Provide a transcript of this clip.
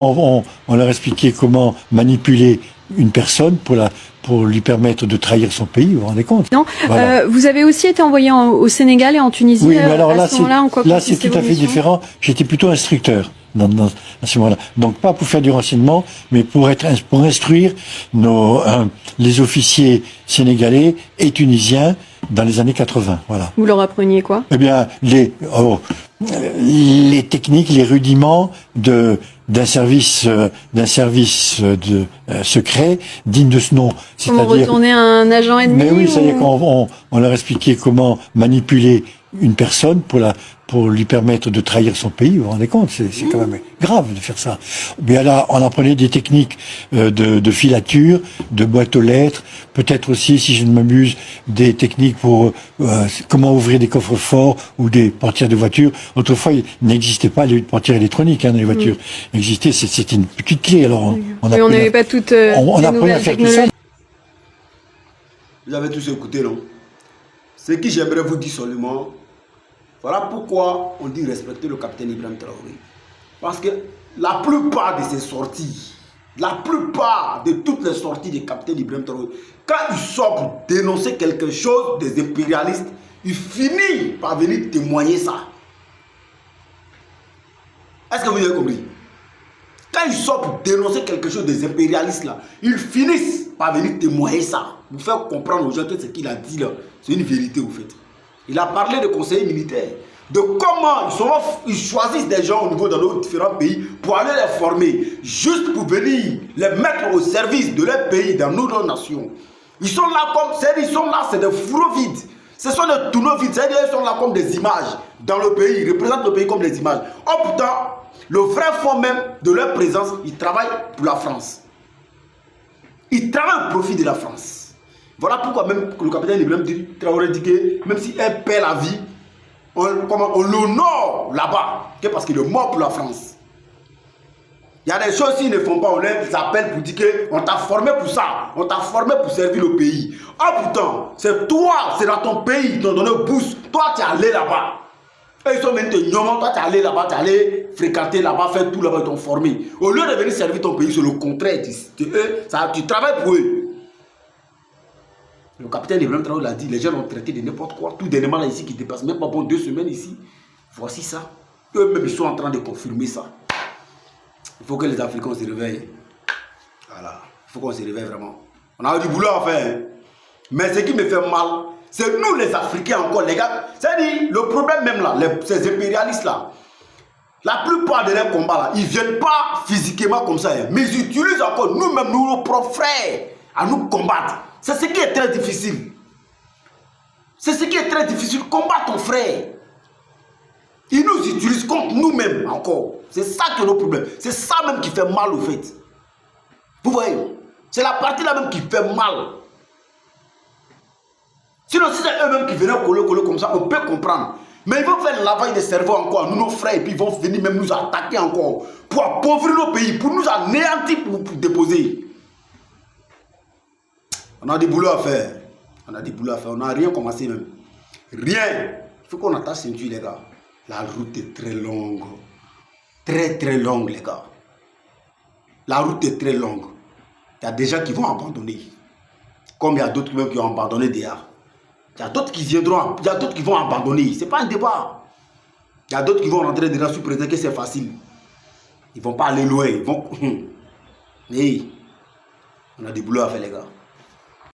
On leur expliquait comment manipuler une personne pour lui permettre de trahir son pays, vous vous rendez compte? Non. Voilà. Vous avez aussi été envoyé au Sénégal et en Tunisie. Oui, mais alors à ce moment-là, en quoi là, c'est consistait tout à vos fait missions? différent. J'étais plutôt instructeur à ce moment-là. Donc pas pour faire du renseignement, mais pour instruire les officiers sénégalais et tunisiens dans les années 80. Voilà. Vous leur appreniez quoi? Eh bien, les techniques, les rudiments d'un service secret digne de ce nom. Comment retourner un agent ennemi? Mais oui, c'est-à-dire qu'on leur expliquait comment manipuler une personne pour lui permettre de trahir son pays, vous vous rendez compte? C'est quand même grave de faire ça. Bien là, on apprenait des techniques de filature, de boîte aux lettres, peut-être aussi, si je ne m'abuse, des techniques pour comment ouvrir des coffres forts ou des portières de voitures. Autrefois, il n'existait pas les portières électroniques dans les voitures. C'était une petite clé. Alors, on n'avait pas toutes on apprenait à faire tout ça. Vous avez tous écouté, non? Ce que j'aimerais vous dire seulement, voilà pourquoi on dit respecter le capitaine Ibrahim Traoré. Parce que la plupart de ses sorties, la plupart de toutes les sorties du capitaine Ibrahim Traoré, quand il sort pour dénoncer quelque chose des impérialistes, il finit par venir témoigner ça. Est-ce que vous avez compris? Quand il sort pour dénoncer quelque chose des impérialistes là, ils finissent par venir témoigner ça. Vous faire comprendre aux gens que ce qu'il a dit là, c'est une vérité au fait. Il a parlé de conseillers militaires, de comment ils choisissent des gens au niveau de nos différents pays pour aller les former, juste pour venir les mettre au service de leur pays dans nos nations. Ils sont là comme, c'est des fourreaux vides. Ce sont des tourneaux vides, c'est-à-dire ils sont là comme des images dans le pays, ils représentent le pays comme des images. Oh pourtant, le vrai fond même de leur présence, ils travaillent pour la France. Ils travaillent au profit de la France. Voilà pourquoi même le capitaine Ibrahim Traoré dit que même si elle perd la vie, on l'honore là-bas, parce qu'il est mort pour la France. Il y a des choses s'ils ne font pas, on les appelle pour dire qu'on t'a formé pour ça, on t'a formé pour servir le pays. Ah pourtant, c'est toi, c'est dans ton pays, ils t'ont donné une bourse, toi tu es allé là-bas. Et ils sont venus te nommer, toi tu es allé là-bas, tu es allé fréquenter là-bas, faire tout là-bas, ils t'ont formé. Au lieu de venir servir ton pays, c'est le contraire, tu travailles pour eux. Le capitaine Ibrahim Traoré l'a dit, les gens ont traité de n'importe quoi, tout dernièrement là ici qui dépasse même pas bon 2 semaines ici. Voici ça. Eux-mêmes ils sont en train de confirmer ça. Il faut que les Africains se réveillent. Voilà. Il faut qu'on se réveille vraiment. On a du boulot à faire. Hein. Mais ce qui me fait mal, c'est nous les Africains encore, les gars. C'est-à-dire, le problème même là, ces impérialistes là, la plupart de leurs combats là, ils ne viennent pas physiquement comme ça. Hein, mais ils utilisent encore nous-mêmes, nos propres frères, à nous combattre. C'est ce qui est très difficile. C'est ce qui est très difficile. Combattre ton frère. Ils nous utilisent contre nous-mêmes encore. C'est ça qui est le problème. C'est ça même qui fait mal au fait. Vous voyez? C'est la partie là même qui fait mal. Sinon, si c'est eux-mêmes qui venaient coller comme ça, on peut comprendre. Mais ils vont faire le lavage des cerveaux encore à nous, nos frères, et puis ils vont venir même nous attaquer encore. Pour appauvrir nos pays, pour nous anéantir, pour déposer. On a des boulots à faire. On a des boulots à faire. On n'a rien commencé même. Rien. Il faut qu'on attache ceinture, les gars. La route est très longue. Très, très longue, les gars. La route est très longue. Il y a des gens qui vont abandonner. Comme il y a d'autres qui ont abandonné déjà. Il y a d'autres qui viendront. Il y a d'autres qui vont abandonner. Ce n'est pas un débat. Il y a d'autres qui vont rentrer déjà sous prétexte que c'est facile. Ils ne vont pas aller loin. Ils vont... Mais on a des boulots à faire, les gars.